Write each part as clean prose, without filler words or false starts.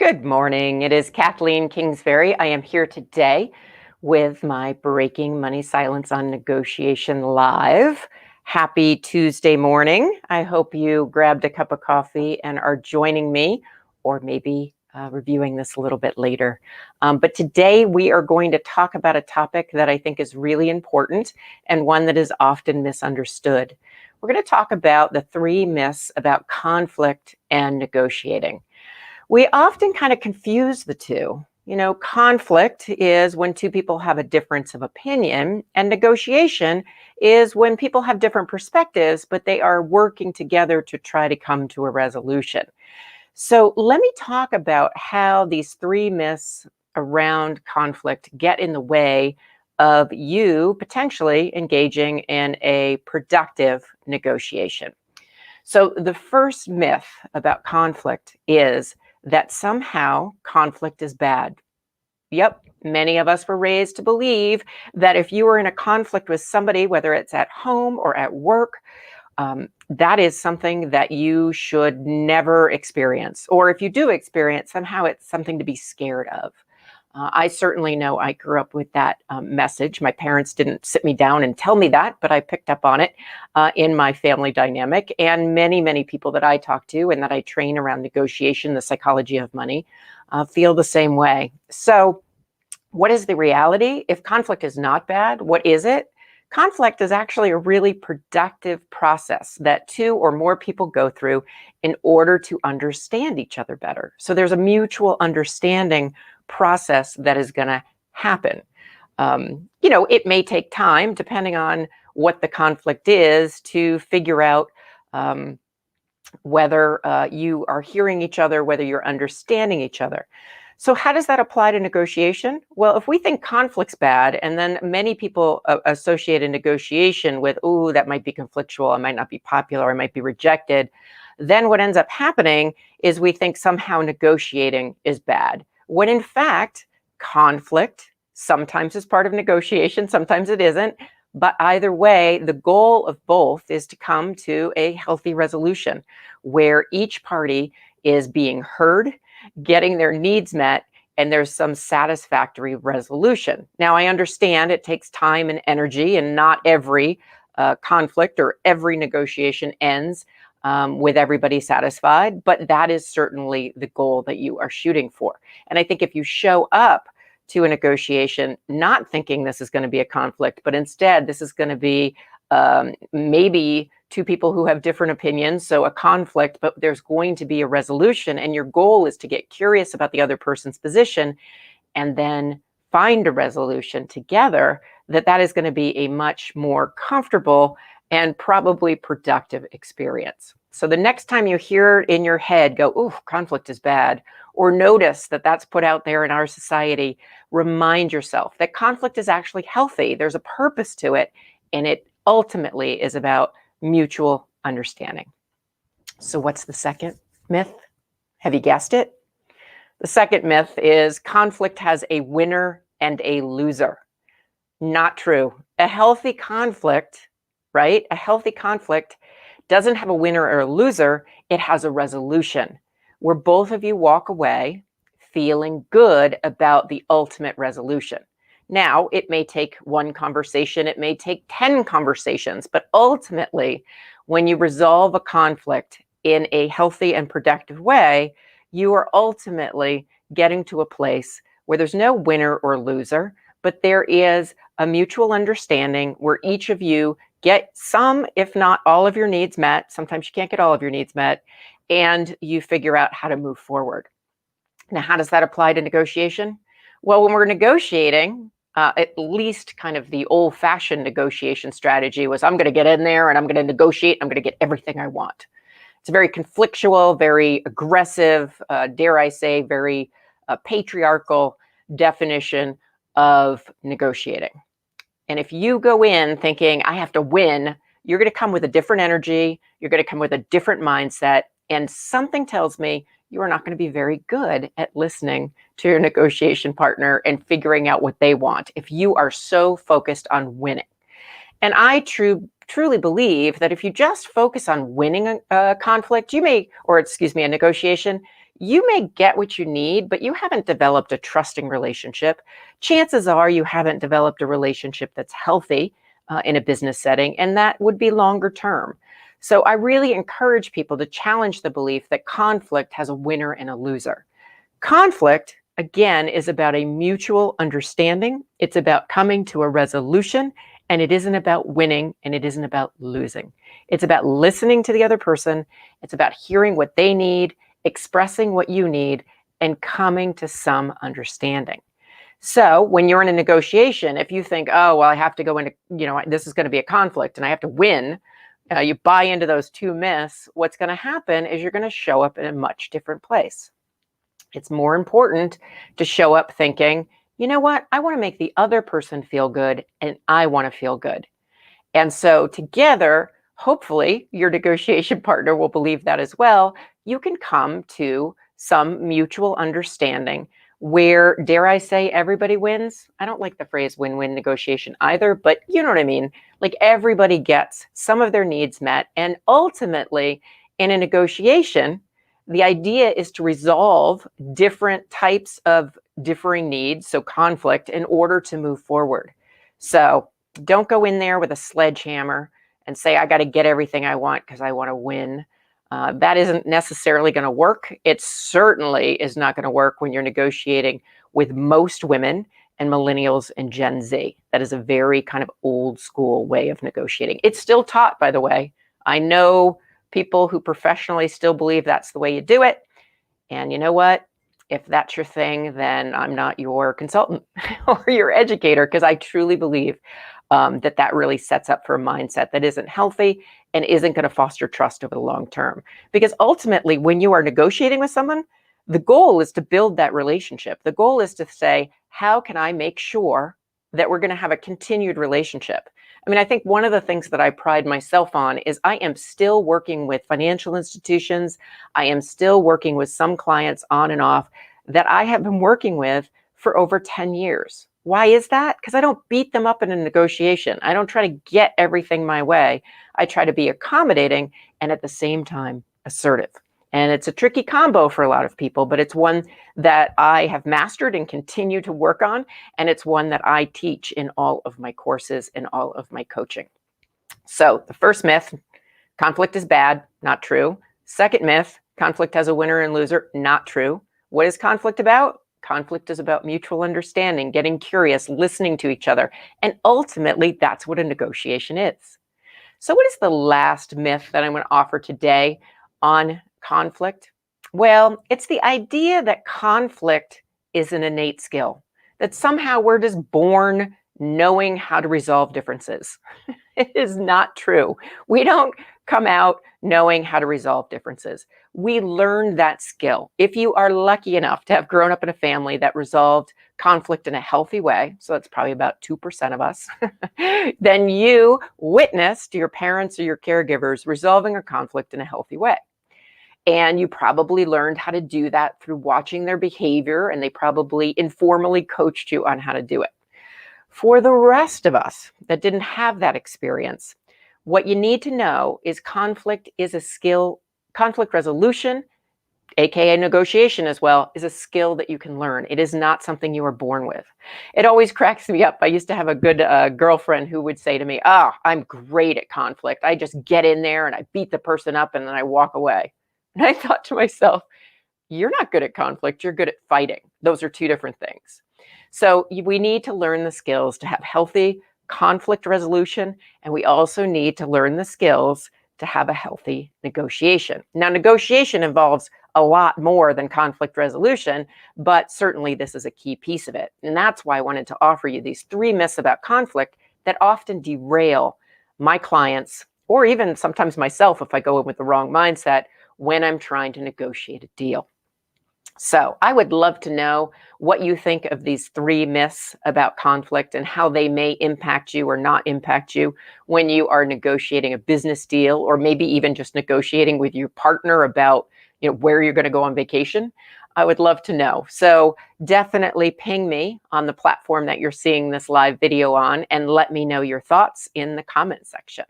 Good morning. It is Kathleen Kingsbury. I am here today with my Breaking Money Silence on Negotiation Live. Happy Tuesday morning. I hope you grabbed a cup of coffee and are joining me, or maybe reviewing this a little bit later. But today we are going to talk about a topic that I think is really important and one that is often misunderstood. We're going to talk about the 3 myths about conflict and negotiating. We often kind of confuse the two. Conflict is when 2 people have a difference of opinion, and negotiation is when people have different perspectives, but they are working together to try to come to a resolution. So let me talk about how these 3 myths around conflict get in the way of you potentially engaging in a productive negotiation. So the first myth about conflict is that somehow conflict is bad. Yep, many of us were raised to believe that if you were in a conflict with somebody, whether it's at home or at work, that is something that you should never experience. Or if you do experience, somehow it's something to be scared of. I certainly know I grew up with that message. My parents didn't sit me down and tell me that, but I picked up on it in my family dynamic. And many, many people that I talk to and that I train around negotiation, the psychology of money, feel the same way. So what is the reality? If conflict is not bad, what is it? Conflict is actually a really productive process that 2 or more people go through in order to understand each other better. So there's a mutual understanding process that is going to happen. It may take time, depending on what the conflict is, to figure out whether you are hearing each other, whether you're understanding each other. So how does that apply to negotiation? Well, if we think conflict's bad, and then many people associate a negotiation with, oh, that might be conflictual, I might not be popular, I might be rejected, then what ends up happening is we think somehow negotiating is bad, when in fact, conflict sometimes is part of negotiation, sometimes it isn't. But either way, the goal of both is to come to a healthy resolution where each party is being heard, getting their needs met, and there's some satisfactory resolution. Now, I understand it takes time and energy, and not every conflict or every negotiation ends with everybody satisfied, but that is certainly the goal that you are shooting for. And I think if you show up to a negotiation not thinking this is going to be a conflict, but instead this is going to be maybe 2 people who have different opinions, so a conflict, but there's going to be a resolution, and your goal is to get curious about the other person's position and then find a resolution together, that is going to be a much more comfortable and probably productive experience. So the next time you hear in your head go, "Ooh, conflict is bad," or notice that that's put out there in our society, remind yourself that conflict is actually healthy. There's a purpose to it, and it ultimately is about mutual understanding. So what's the second myth? Have you guessed it? The second myth is conflict has a winner and a loser. Not true. A healthy conflict, right? A healthy conflict doesn't have a winner or a loser. It has a resolution where both of you walk away feeling good about the ultimate resolution. Now, it may take 1 conversation, it may take 10 conversations, but ultimately, when you resolve a conflict in a healthy and productive way, you are ultimately getting to a place where there's no winner or loser, but there is a mutual understanding where each of you get some, if not all of your needs met. Sometimes you can't get all of your needs met, and you figure out how to move forward. Now, how does that apply to negotiation? Well, when we're negotiating, at least kind of the old-fashioned negotiation strategy was, I'm going to get in there and I'm going to negotiate. I'm going to get everything I want. It's a very conflictual, very aggressive, dare I say, very patriarchal definition of negotiating. And if you go in thinking, I have to win, you're going to come with a different energy. You're going to come with a different mindset. And something tells me you are not going to be very good at listening to your negotiation partner and figuring out what they want if you are so focused on winning. And I truly believe that if you just focus on winning a conflict, a negotiation, You may get what you need, but you haven't developed a trusting relationship. Chances are you haven't developed a relationship that's healthy in a business setting, and that would be longer term. So I really encourage people to challenge the belief that conflict has a winner and a loser. Conflict, again, is about a mutual understanding. It's about coming to a resolution, and it isn't about winning, and it isn't about losing. It's about listening to the other person. It's about hearing what they need, expressing what you need, and coming to some understanding. So when you're in a negotiation, if you think, oh, well, I have to go into, this is going to be a conflict and I have to win, you buy into those two myths, what's going to happen is you're going to show up in a much different place. It's more important to show up thinking, you know what, I want to make the other person feel good and I want to feel good. And so together, hopefully your negotiation partner will believe that as well. You can come to some mutual understanding where, dare I say, everybody wins. I don't like the phrase win-win negotiation either, but you know what I mean? Like everybody gets some of their needs met. And ultimately, in a negotiation, the idea is to resolve different types of differing needs, so conflict, in order to move forward. So don't go in there with a sledgehammer and say, I got to get everything I want because I want to win. That isn't necessarily going to work. It certainly is not going to work when you're negotiating with most women and millennials and Gen Z. That is a very kind of old school way of negotiating. It's still taught, by the way. I know people who professionally still believe that's the way you do it. And you know what? If that's your thing, then I'm not your consultant or your educator, because I truly believe that really sets up for a mindset that isn't healthy and isn't going to foster trust over the long term. Because ultimately, when you are negotiating with someone, the goal is to build that relationship. The goal is to say, how can I make sure that we're going to have a continued relationship? I mean, I think one of the things that I pride myself on is I am still working with financial institutions. I am still working with some clients on and off that I have been working with for over 10 years. Why is that? Because I don't beat them up in a negotiation. I don't try to get everything my way. I try to be accommodating and at the same time assertive. And it's a tricky combo for a lot of people, but it's one that I have mastered and continue to work on. And it's one that I teach in all of my courses and all of my coaching. So the first myth, conflict is bad, not true. Second myth, conflict has a winner and loser, not true. What is conflict about? Conflict is about mutual understanding, getting curious, listening to each other. And ultimately, that's what a negotiation is. So what is the last myth that I'm going to offer today on conflict? Well, it's the idea that conflict is an innate skill, that somehow we're just born knowing how to resolve differences. It is not true. We don't come out knowing how to resolve differences. We learn that skill. If you are lucky enough to have grown up in a family that resolved conflict in a healthy way, so that's probably about 2% of us, then you witnessed your parents or your caregivers resolving a conflict in a healthy way. And you probably learned how to do that through watching their behavior, and they probably informally coached you on how to do it. For the rest of us that didn't have that experience, what you need to know is conflict is a skill. Conflict resolution, aka negotiation as well, is a skill that you can learn. It is not something you are born with. It always cracks me up. I used to have a good girlfriend who would say to me, I'm great at conflict. I just get in there and I beat the person up and then I walk away. And I thought to myself, you're not good at conflict. You're good at fighting. Those are two different things. So we need to learn the skills to have healthy conflict resolution. And we also need to learn the skills to have a healthy negotiation. Now, negotiation involves a lot more than conflict resolution, but certainly this is a key piece of it. And that's why I wanted to offer you these 3 myths about conflict that often derail my clients, or even sometimes myself if I go in with the wrong mindset when I'm trying to negotiate a deal. So I would love to know what you think of these 3 myths about conflict and how they may impact you or not impact you when you are negotiating a business deal, or maybe even just negotiating with your partner about, where you're going to go on vacation. I would love to know. So definitely ping me on the platform that you're seeing this live video on and let me know your thoughts in the comment section.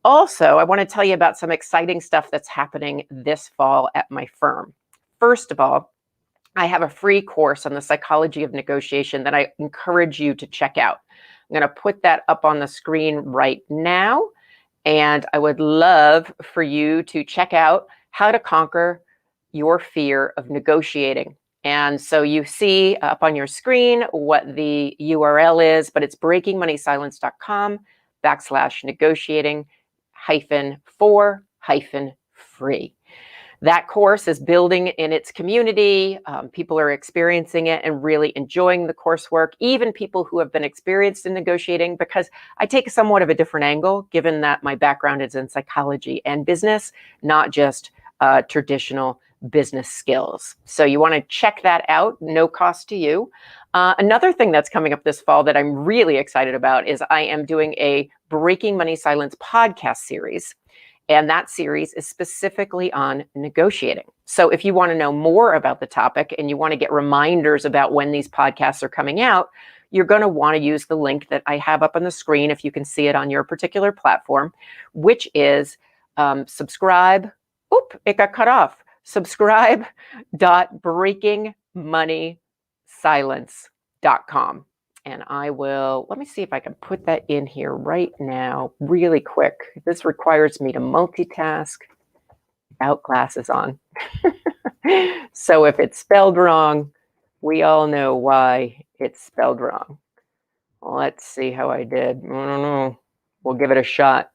Also, I want to tell you about some exciting stuff that's happening this fall at my firm. first of all, I have a free course on the psychology of negotiation that I encourage you to check out. I'm going to put that up on the screen right now. And I would love for you to check out how to conquer your fear of negotiating. And so you see up on your screen what the URL is, but it's breakingmoneysilence.com/negotiating -for-free. That course is building in its community. People are experiencing it and really enjoying the coursework, even people who have been experienced in negotiating, because I take somewhat of a different angle, given that my background is in psychology and business, not just traditional business skills. So you want to check that out, no cost to you. Another thing that's coming up this fall that I'm really excited about is I am doing a Breaking Money Silence podcast series. And that series is specifically on negotiating. So if you want to know more about the topic and you want to get reminders about when these podcasts are coming out, you're going to want to use the link that I have up on the screen, if you can see it on your particular platform, which is subscribe. Oop, it got cut off. Subscribe.breakingmoneysilence.com. And I will, let me see if I can put that in here right now, really quick. This requires me to multitask without glasses on. So if it's spelled wrong, we all know why it's spelled wrong. Let's see how I did. I don't know. We'll give it a shot.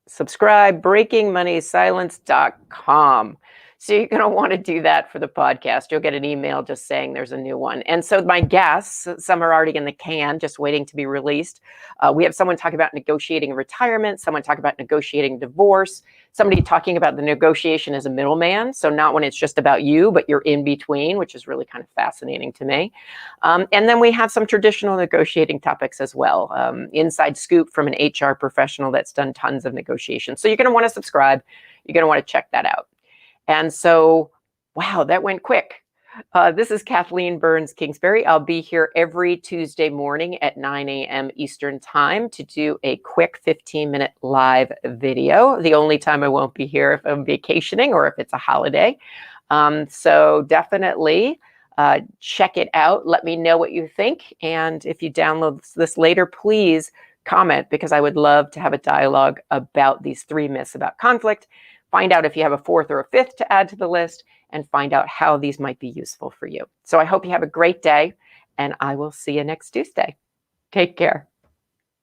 Subscribe, breakingmoneysilence.com. So you're going to want to do that for the podcast. You'll get an email just saying there's a new one. And so my guests, some are already in the can, just waiting to be released. We have someone talk about negotiating retirement, someone talk about negotiating divorce, somebody talking about the negotiation as a middleman. So not when it's just about you, but you're in between, which is really kind of fascinating to me. And then we have some traditional negotiating topics as well. Inside scoop from an HR professional that's done tons of negotiation. So you're going to want to subscribe. You're going to want to check that out. And so, wow, that went quick. This is Kathleen Burns Kingsbury. I'll be here every Tuesday morning at 9 a.m. Eastern Time to do a quick 15-minute live video. The only time I won't be here if I'm vacationing or if it's a holiday. So definitely check it out. Let me know what you think. And if you download this later, please comment, because I would love to have a dialogue about these 3 myths about conflict. Find out if you have a 4th or a 5th to add to the list, and find out how these might be useful for you. So I hope you have a great day, and I will see you next Tuesday. Take care.